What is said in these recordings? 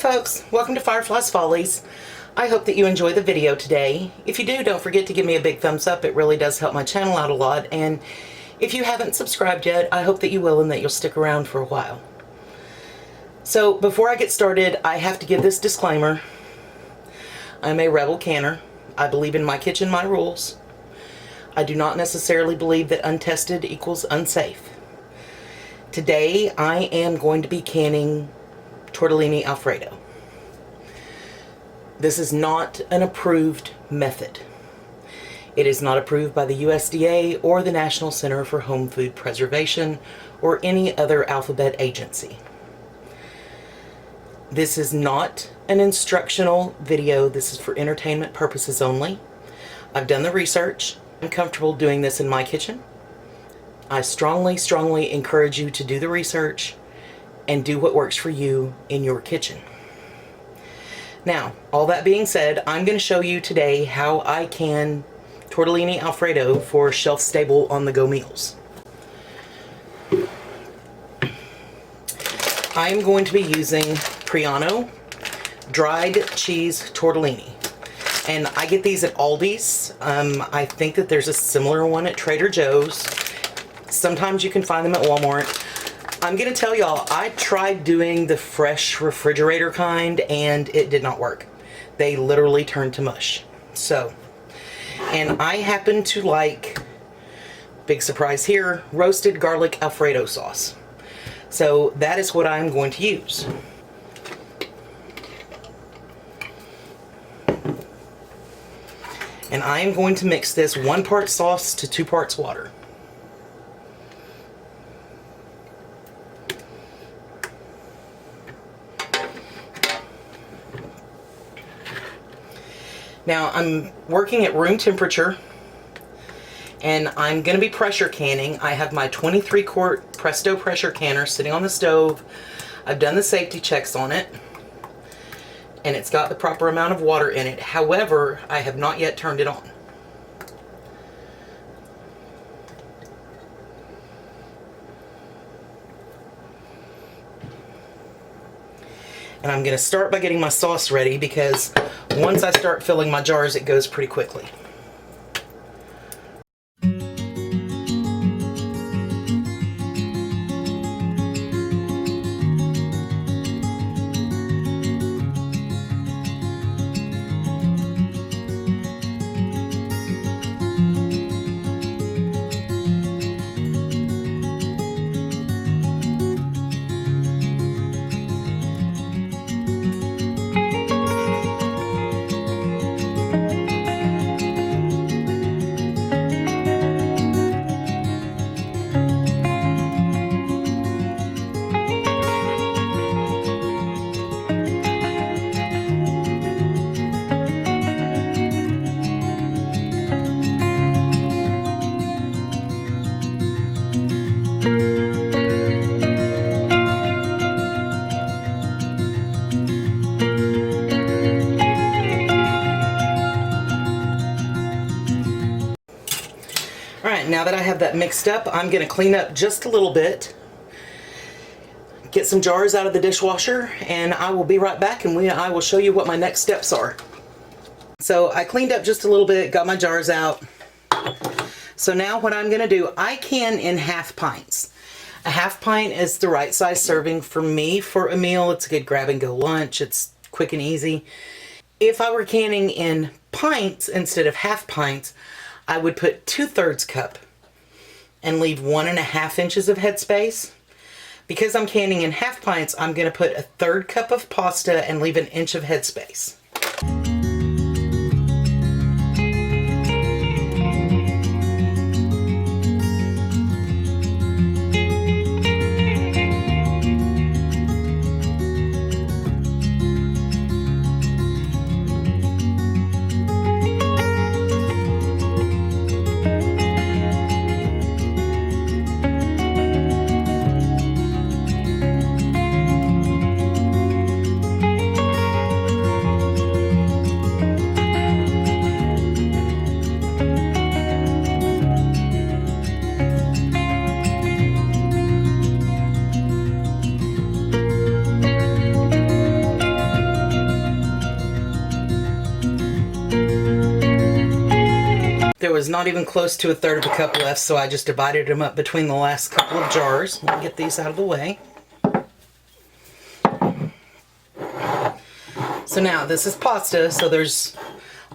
folks, welcome to Fyreflye's Follies. I hope that you enjoy the video today. If you do, don't forget to give me a big thumbs up. It really does help my channel out a lot. And if you haven't subscribed yet, I hope that you will and that you'll stick around for a while. So before I get started, I have to give this disclaimer. I'm a rebel canner. I believe in my kitchen, my rules. I do not necessarily believe that untested equals unsafe. Today I am going to be canning Tortellini Alfredo. This is not an approved method. It is not approved by the USDA or the National Center for Home Food Preservation or any other alphabet agency. This is not an instructional video. This is for entertainment purposes only. I've done the research. I'm comfortable doing this in my kitchen. I strongly encourage you to do the research and do what works for you in your kitchen. Now, all that being said, I'm going to show you today how I can Tortellini Alfredo for shelf-stable on-the-go meals. I'm going to be using Priano dried cheese tortellini. And I get these at Aldi's. I think that there's a similar one at Trader Joe's. Sometimes you can find them at Walmart. I'm gonna tell y'all, I tried doing the fresh refrigerator kind and it did not work. They literally turned to mush. So, and I happen to like, big surprise here, roasted garlic Alfredo sauce. So that is what I'm going to use. And I am going to mix this 1 part sauce to 2 parts water. Now I'm working at room temperature and I'm going to be pressure canning. I have my 23 quart Presto pressure canner sitting on the stove. I've done the safety checks on it and it's got the proper amount of water in it. However, I have not yet turned it on. And I'm going to start by getting my sauce ready because once I start filling my jars, it goes pretty quickly. Alright, now that I have that mixed up, I'm going to clean up just a little bit, get some jars out of the dishwasher, and I will be right back and I will show you what my next steps are. So I cleaned up just a little bit, got my jars out. So now what I'm going to do, I can in half pints. A half pint is the right size serving for me for a meal. It's a good grab and go lunch. It's quick and easy. If I were canning in pints instead of half pints, I would put 2/3 cup and leave 1.5 inches of headspace. Because I'm canning in half pints, I'm going to put 1/3 cup of pasta and leave 1 inch of headspace. was not even close to a third of a cup left, so I just divided them up between the last couple of jars. Let me get these out of the way. So now this is pasta, so there's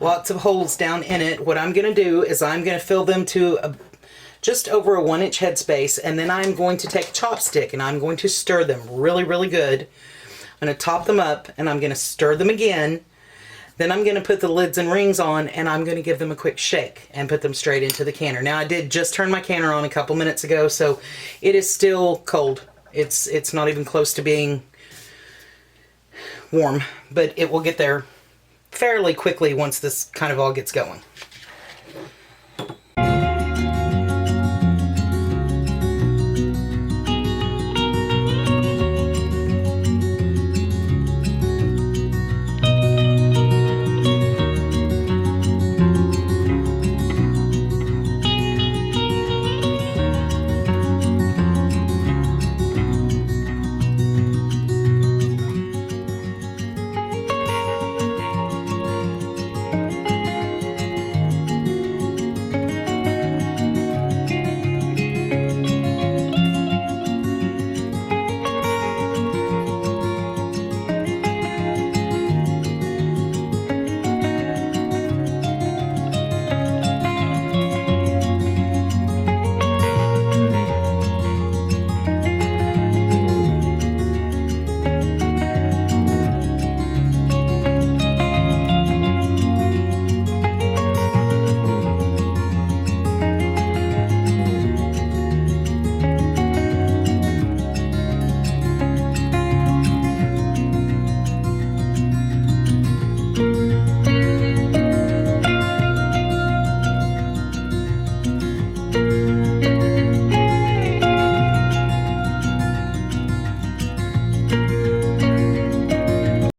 lots of holes down in it. What I'm going to do is I'm going to fill them to just over a 1-inch headspace, and then I'm going to take a chopstick and I'm going to stir them really, really good. I'm going to top them up and I'm going to stir them again. Then I'm going to put the lids and rings on and I'm going to give them a quick shake and put them straight into the canner. Now I did just turn my canner on a couple minutes ago, so it is still cold. It's not even close to being warm, but it will get there fairly quickly once this kind of all gets going.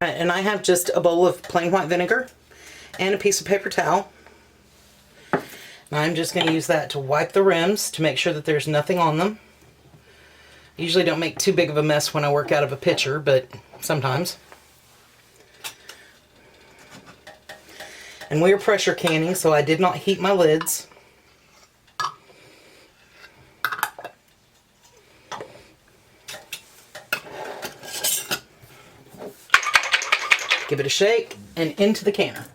And I have just a bowl of plain white vinegar and a piece of paper towel. And I'm just going to use that to wipe the rims to make sure that there's nothing on them. I usually don't make too big of a mess when I work out of a pitcher, but sometimes. And we are pressure canning, so I did not heat my lids. Give it a shake and into the canner.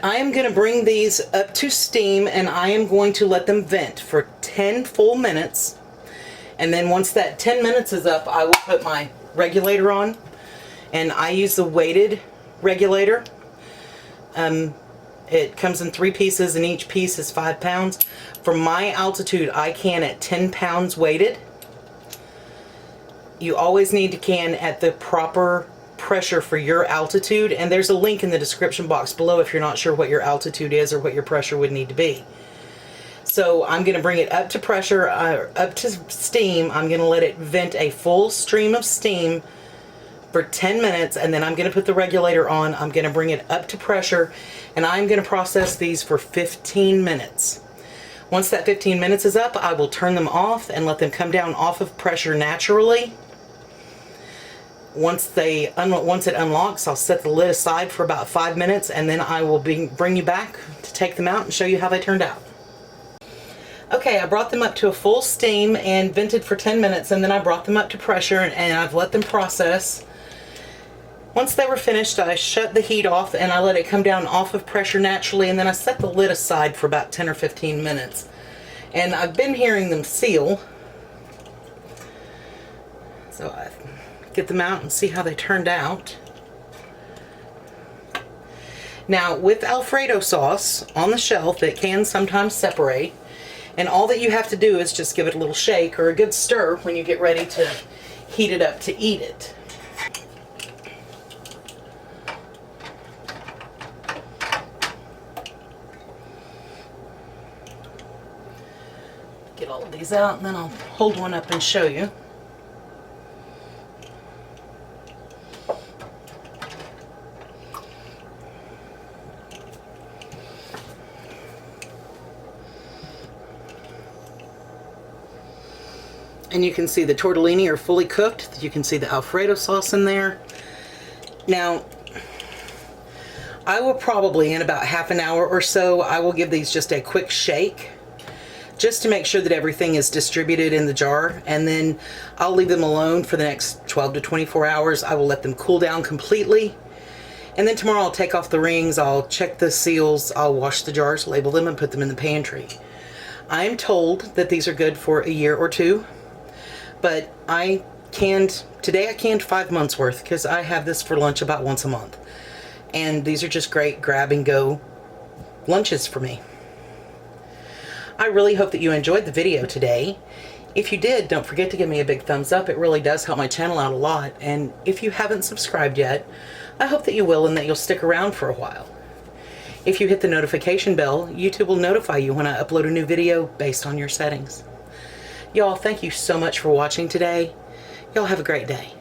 I am going to bring these up to steam and I am going to let them vent for 10 full minutes. And then once that 10 minutes is up, I will put my regulator on. And I use the weighted regulator. It comes in 3 pieces and each piece is 5 pounds. For my altitude, I can at 10 pounds weighted. You always need to can at the proper pressure for your altitude, and there's a link in the description box below if you're not sure what your altitude is or what your pressure would need to be. So I'm going to bring it up to pressure, up to steam. I'm going to let it vent a full stream of steam for 10 minutes, and then I'm going to put the regulator on. I'm going to bring it up to pressure, and I'm going to process these for 15 minutes. Once that 15 minutes is up, I will turn them off and let them come down off of pressure naturally. Once it unlocks, I'll set the lid aside for about 5 minutes, and then I will bring you back to take them out and show you how they turned out. Okay, I brought them up to a full steam and vented for 10 minutes, and then I brought them up to pressure and I've let them process. Once they were finished, I shut the heat off and I let it come down off of pressure naturally, and then I set the lid aside for about 10 or 15 minutes. And I've been hearing them seal. So I get them out and see how they turned out. Now, with Alfredo sauce on the shelf, it can sometimes separate, and all that you have to do is just give it a little shake or a good stir when you get ready to heat it up to eat it. all of these out and then I'll hold one up and show you. And you can see the tortellini are fully cooked. You can see the Alfredo sauce in there. Now, I will probably, in about half an hour or so, I will give these just a quick shake, just to make sure that everything is distributed in the jar. And then I'll leave them alone for the next 12 to 24 hours. I will let them cool down completely. And then tomorrow I'll take off the rings, I'll check the seals, I'll wash the jars, label them, and put them in the pantry. I am told that these are good for a year or two. But today I canned 5 months worth because I have this for lunch about once a month. And these are just great grab and go lunches for me. I really hope that you enjoyed the video today. If you did, don't forget to give me a big thumbs up. It really does help my channel out a lot. And if you haven't subscribed yet, I hope that you will and that you'll stick around for a while. If you hit the notification bell, YouTube will notify you when I upload a new video based on your settings. Y'all, thank you so much for watching today. Y'all have a great day.